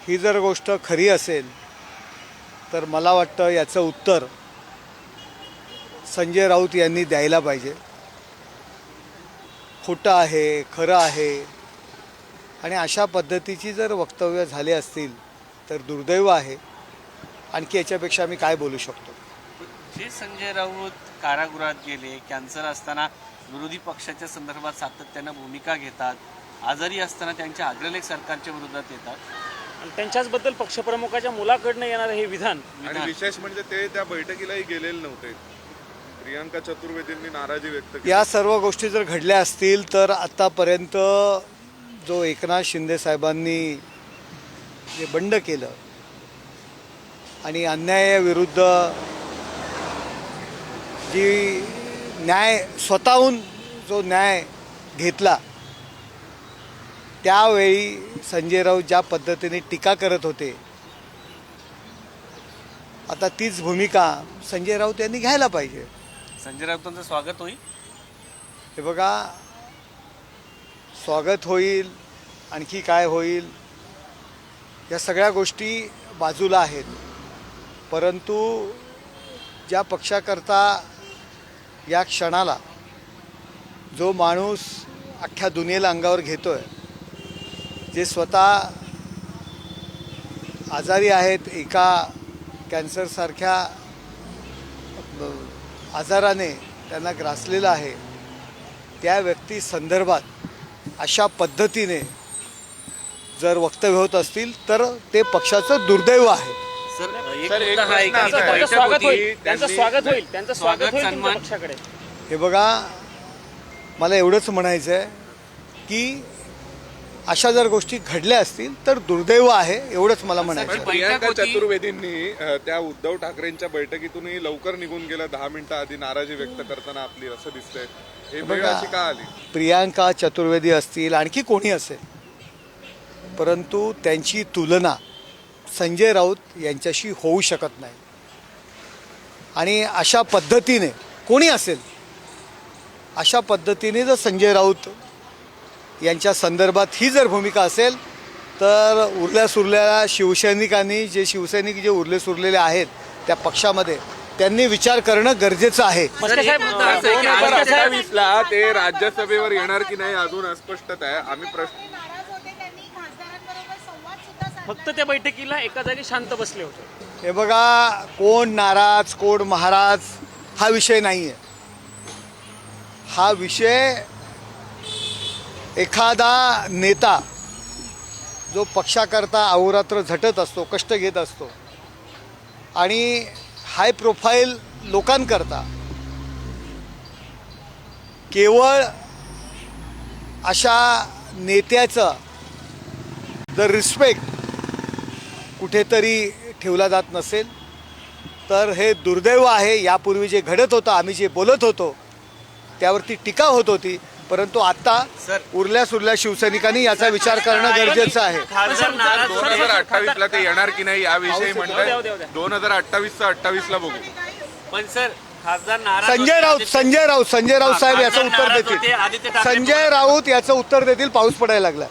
ही जर गोष्ट खरी असेल तर मला वाटतं याचं उत्तर संजय राऊत यांनी द्यायला पाहिजे. खोटं आहे, खरं आहे आणि अशा पद्धतीची जर वक्तव्य झाले असतील तर दुर्दैव आहे. आणखी याच्यापेक्षा मी काय बोलू शकतो. जे संजय राऊत कारागृहात गेले, कॅन्सर असताना विरोधी पक्षाच्या संदर्भात सातत्यानं भूमिका घेतात, आजारी असताना त्यांच्या अग्रलेख सरकारच्या विरोधात येतात आणि त्यांच्याचबद्दल पक्षप्रमुखाच्या मुलाकडनं येणारं हे विधान. आणि विशेष म्हणजे ते त्या बैठकीलाही गेलेले नव्हते. प्रियांका चतुर्वेदींनी नाराजी व्यक्त केली. या सर्व गोष्टी जर घडल्या असतील तर आतापर्यंत जो एकनाथ शिंदे साहेबांनी जे बंड केलं आणि अन्यायाविरुद्ध जी न्याय स्वतःहून जो न्याय घेतला त्यावेळी संजय राऊत ज्या पद्धतीने टीका करत होते, आता तीच भूमिका संजय राऊत यांनी घ्यायला पाहिजे. संजय राऊतांचं स्वागत होईल. हे बघा, स्वागत होईल, आणखी काय होईल, या सगळ्या गोष्टी बाजूला आहेत. परंतु ज्या पक्षाकरता या क्षणाला जो माणूस अख्ख्या दुनियेला अंगावर घेतोय, जे स्वतः आजारी आहेत, एका कॅन्सरसारख्या आजाराने त्यांना ग्रासलेलं आहे, त्या व्यक्ती संदर्भात अशा पद्धतीने जर वक्तव्य होत असतील तर ते पक्षाचं दुर्दैव आहे. त्यांचं स्वागत होईल, त्यांचं स्वागत होईल, त्यांचं स्वागत होईल तुमच्या पक्षाकडे. हे बघा, मला एवढंच म्हणायचं आहे की अशा जर गोष्टी घडल्या असतील तर दुर्दैव आहे, एवढंच मला म्हणायचं आहे. प्रियांका चतुर्वेदींनी त्या उद्धव ठाकरेंच्या बैठकीतूनही लवकर निघून गेल्या 10 मिनिटं आधी नाराजी व्यक्त करताना आपली, असं दिसतंय. हे वेळ अशी का आली? प्रियांका चतुर्वेदी असतील, आणखी कोणी असेल, परंतु त्यांची तुलना संजय राऊत यांच्याशी होऊ शकत नाही. आणि अशा पद्धतीने कोणी असेल, अशा पद्धतीने जर संजय राऊत यांच्या संदर्भात ही जर भूमिका असेल तर उरल्या सुरलेल्या शिवसैनिकांनी, जे शिवसैनिक जे उरले सुरलेले आहेत त्या पक्षामध्ये, त्यांनी विचार करणं गरजेचं आहे. 2028ला ते राज्यसभेवर येणार की नाही अजून अस्पष्टता आहे. आम्ही प्रश्न फक्त त्या बैठकीला एका जागी शांत बसले होते. हे बघा, कोण नाराज कोण महाराज हा विषय नाही आहे. हा विषय एखादा नेता जो पक्षाकरता अहोरात्र झटत असतो, कष्ट घेत असतो आणि हाय प्रोफाईल लोकांकरता केवळ अशा नेत्याचं जर रिस्पेक्ट कुठेतरी ठेवला जात नसेल तर हे दुर्दैव आहे. यापूर्वी जे घडत होतं, आम्ही जे बोलत होतो त्यावरती टीका होत होती, परंतु आता उरल्या सुरल्या शिवसैनिकांनी याचा विचार करणं गरजेचं आहे. 2028ला ते येणार की नाही याविषयी म्हणतात. 2028चं 28ला बघू. पण सर, खासदार नाराज संजय राऊत साहेब याचं उत्तर देतील. संजय राऊत याचं उत्तर देतील. पाऊस पडायला लागला.